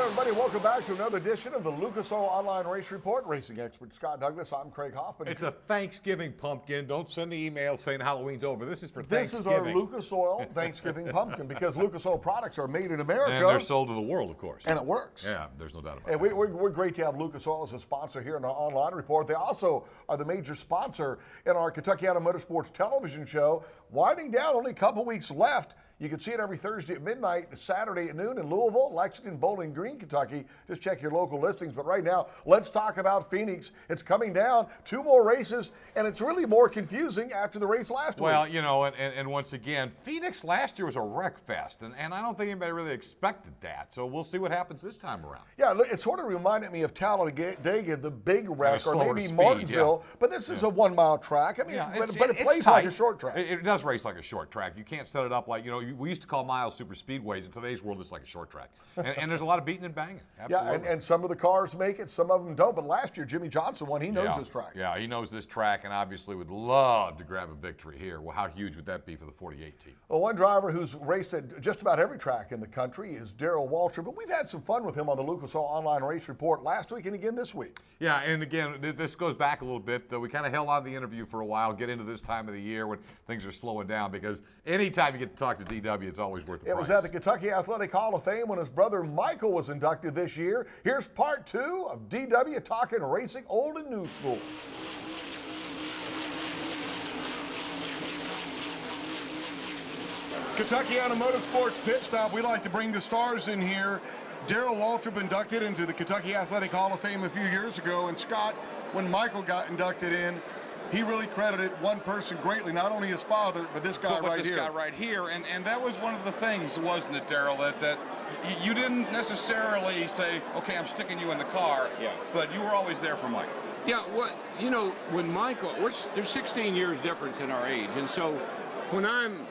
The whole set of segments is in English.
everybody. Welcome back to another edition of the Lucas Oil Online Race Report. Racing expert Scott Douglas. I'm Craig Hoffman. It's a Thanksgiving pumpkin. Don't send an email saying Halloween's over. This is for This Thanksgiving. is our Lucas Oil Thanksgiving pumpkin because Lucas Oil products are made in America. And they're sold to the world, of course. And it works. Yeah, there's no doubt about And it. we're great to have Lucas Oil as a sponsor here in our online report. They also are the major sponsor in our Kentucky Auto Motorsports television show. Winding down, only a couple weeks left. You can see it every Thursday at midnight, Saturday at noon in Louisville, Lexington, Bowling Green, Kentucky. Just check your local listings. But right now, let's talk about Phoenix. It's coming down, 2 more races, and it's really more confusing after the race last week. Well, you know, and once again, Phoenix last year was a wreck fest, and I don't think anybody really expected that. So we'll see what happens this time around. Yeah, it sort of reminded me of Talladega, the big wreck, or maybe speed, Martinsville. Yeah. But this is a 1 mile track. I mean, yeah, but it plays like a short track. It does race like a short track. You can't set it up like, you know, we used to call miles super speedways. In today's world, it's like a short track. And there's a lot of beating and banging. Absolutely. Yeah, and some of the cars make it, some of them don't. But last year, Jimmy Johnson won. He knows this track. Yeah, he knows this track and obviously would love to grab a victory here. Well, how huge would that be for the 48 team? Well, one driver who's raced at just about every track in the country is Darrell Waltrip. But we've had some fun with him on the Lucas Oil Online Race Report last week and again this week. Yeah, and again, this goes back a little bit. We kind of held on the interview for a while, get into this time of the year when things are slowing down, because anytime you get to talk to DW, it's always worth the price. It was at the Kentucky Athletic Hall of Fame when his brother Michael was inducted this year. Here's part 2 of DW talking racing old and new school. Kentucky Auto Motorsports pit stop. We like to bring the stars in here. Darrell Waltrip inducted into the Kentucky Athletic Hall of Fame a few years ago. And Scott, when Michael got inducted in, he really credited one person greatly, not only his father, but this guy right here. This guy right here. And that was one of the things, wasn't it, Darrell, that you didn't necessarily say, okay, I'm sticking you in the car, but you were always there for Michael. Yeah, you know, when Michael, there's 16 years difference in our age. And so when I'm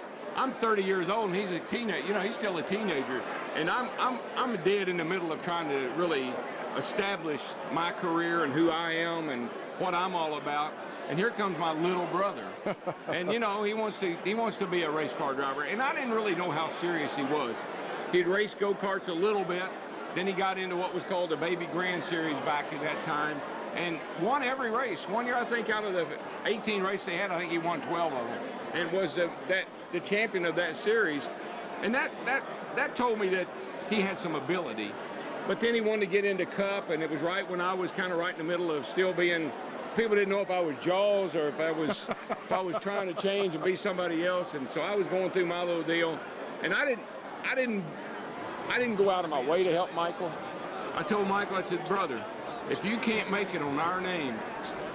30 years old and he's a teenager, you know, he's still a teenager. And I'm dead in the middle of trying to really establish my career and who I am and what I'm all about. And here comes my little brother. And, you know, he wants to be a race car driver. And I didn't really know how serious he was. He'd race go-karts a little bit. Then he got into what was called the Baby Grand Series back at that time and won every race. One year, I think, out of the 18 races they had, I think he won 12 of them and was the champion of that series. And that told me that he had some ability. But then he wanted to get into Cup, and it was right when I was kind of right in the middle of still being, people didn't know if I was Jaws or if I was trying to change and be somebody else. And so I was going through my little deal. And I didn't go out of my way to help Michael. I told Michael, I said, brother, if you can't make it on our name,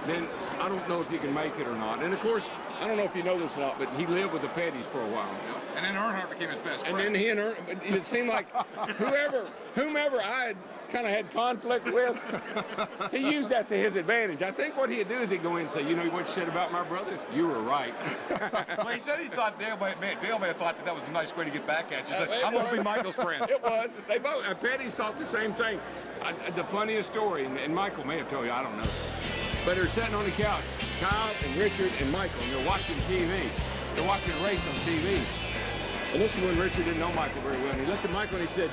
then I don't know if you can make it or not. And of course, I don't know if you know this or not, but he lived with the Pettys for a while. And then Earnhardt became his best friend. And then he and Earnhardt, it seemed like whomever I had kind of had conflict with, he used that to his advantage. I think what he'd do is he'd go in and say, you know what you said about my brother? You were right. Well, he said he thought Dale may have thought that was a nice way to get back at you. He said, I'm going to be Michael's friend. It was. They both, Pettys thought the same thing. The funniest story, and Michael may have told you, I don't know. But they're sitting on the couch, Kyle and Richard and Michael, and they're watching TV. They're watching a race on TV. And this is when Richard didn't know Michael very well. And he looked at Michael and he said,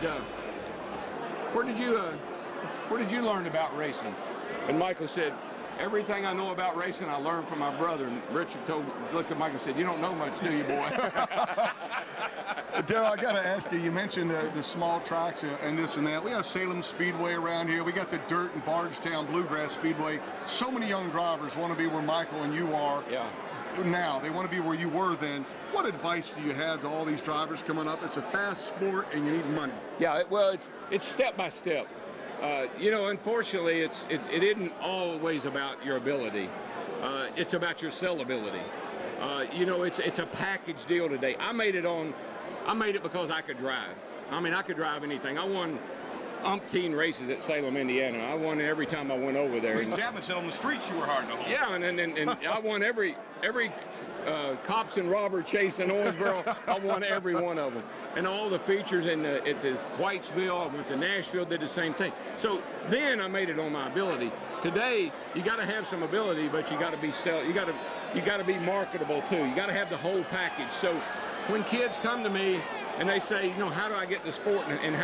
where did you learn about racing? And Michael said, everything I know about racing I learned from my brother. And Richard looked at Michael and said, you don't know much, do you, boy? Darrell, I got to ask you, you mentioned the small tracks and this and that. We have Salem Speedway around here. We got the Dirt and Bardstown Bluegrass Speedway. So many young drivers want to be where Michael and you are now. They want to be where you were then. What advice do you have to all these drivers coming up? It's a fast sport and you need money. Yeah, well, it's step by step. You know, unfortunately, it isn't always about your ability. It's about your sellability. You know, it's a package deal today. I made it because I could drive. I mean, I could drive anything. I won umpteen races at Salem, Indiana. I won every time I went over there. Rick Chapman said on the streets you were hard to hold. Yeah, and I won every cops and robber chase in Owensboro. I won every one of them. And all the features at the Whitesville, I went to Nashville, did the same thing. So then I made it on my ability. Today, you got to have some ability, but you got to be you got to be marketable too. You got to have the whole package. So when kids come to me and they say, you know, how do I get the sport and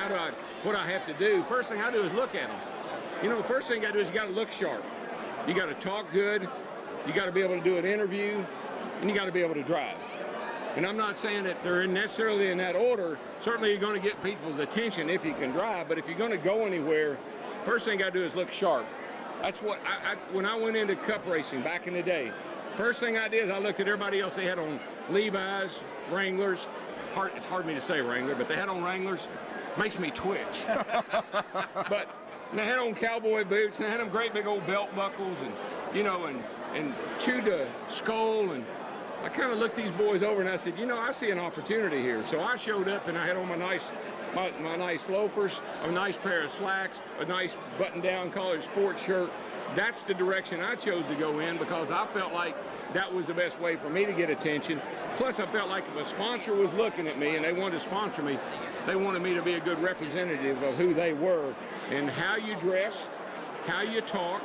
what I have to do? First thing I do is look at them. You know, the first thing you got to do is you got to look sharp. You got to talk good. You got to be able to do an interview, and you got to be able to drive. And I'm not saying that they're necessarily in that order. Certainly you're going to get people's attention if you can drive, but if you're going to go anywhere, first thing you got to do is look sharp. That's what when I went into cup racing back in the day, first thing I did is I looked at everybody else. They had on Levi's, Wranglers. It's hard for me to say Wrangler, but they had on Wranglers. Makes me twitch. But they had on cowboy boots, and they had them great big old belt buckles, and you know, and chewed a skull. And I kind of looked these boys over, and I said, you know, I see an opportunity here. So I showed up, and I had on my nice loafers, a nice pair of slacks, a nice button-down collared sports shirt. That's the direction I chose to go in because I felt like that was the best way for me to get attention. Plus, I felt like if a sponsor was looking at me and they wanted to sponsor me, they wanted me to be a good representative of who they were and how you dress, how you talk,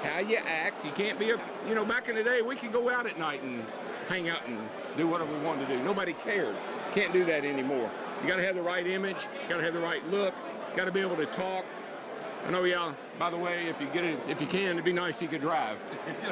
how you act. You can't be you know, back in the day, we could go out at night and hang out and do whatever we wanted to do. Nobody cared. Can't do that anymore. You got to have the right image. You got to have the right look. Got to be able to talk. I know, yeah, by the way, if you can, it'd be nice if you could drive.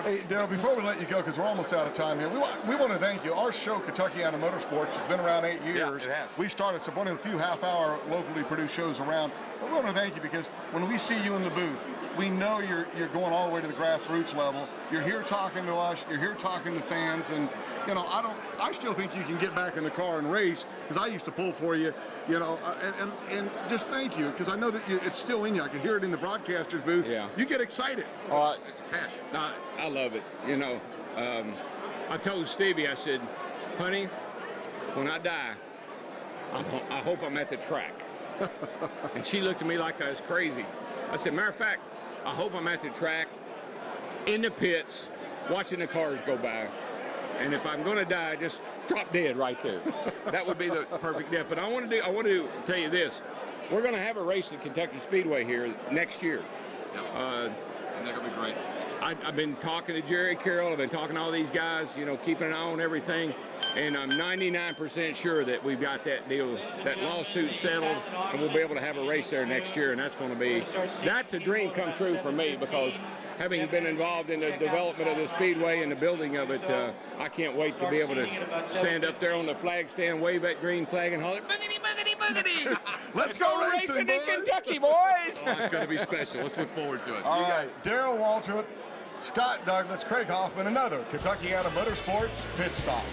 Hey, Daryl, before we let you go, because we're almost out of time here, we want to thank you. Our show, Kentuckiana Motorsports, has been around 8 years. Yeah, it has. We started one of the few half-hour locally produced shows around. But we want to thank you because when we see you in the booth, we know you're going all the way to the grassroots level. You're here talking to us. You're here talking to fans, and you know, I still think you can get back in the car and race because I used to pull for you, you know, and just thank you because I know that it's still in you. I can hear it in the broadcaster's booth. Yeah. You get excited. It's a passion. I love it. You know, I told Stevie, I said, honey, when I die, I hope I'm at the track. And she looked at me like I was crazy. I said, matter of fact, I hope I'm at the track, in the pits, watching the cars go by. And if I'm going to die, just drop dead right there. That would be the perfect death. But I want to tell you this. We're going to have a race at Kentucky Speedway here next year. And that could be great. I've been talking to Jerry Carroll. I've been talking to all these guys, you know, keeping an eye on everything. And I'm 99% sure that we've got that deal, that lawsuit settled, and we'll be able to have a race there next year. And that's a dream come true for me because having been involved in the development of the Speedway and the building of it, I can't wait to be able to stand up there on the flag stand, wave that green flag, and holler, boogity, boogity, boogity. Let's go racing, in Kentucky, boys. Oh, it's going to be special. Let's look forward to it. All right, Daryl Waltrip, Scott Douglas, Craig Hoffman, another Kentuckiana Motorsports Pit Stop.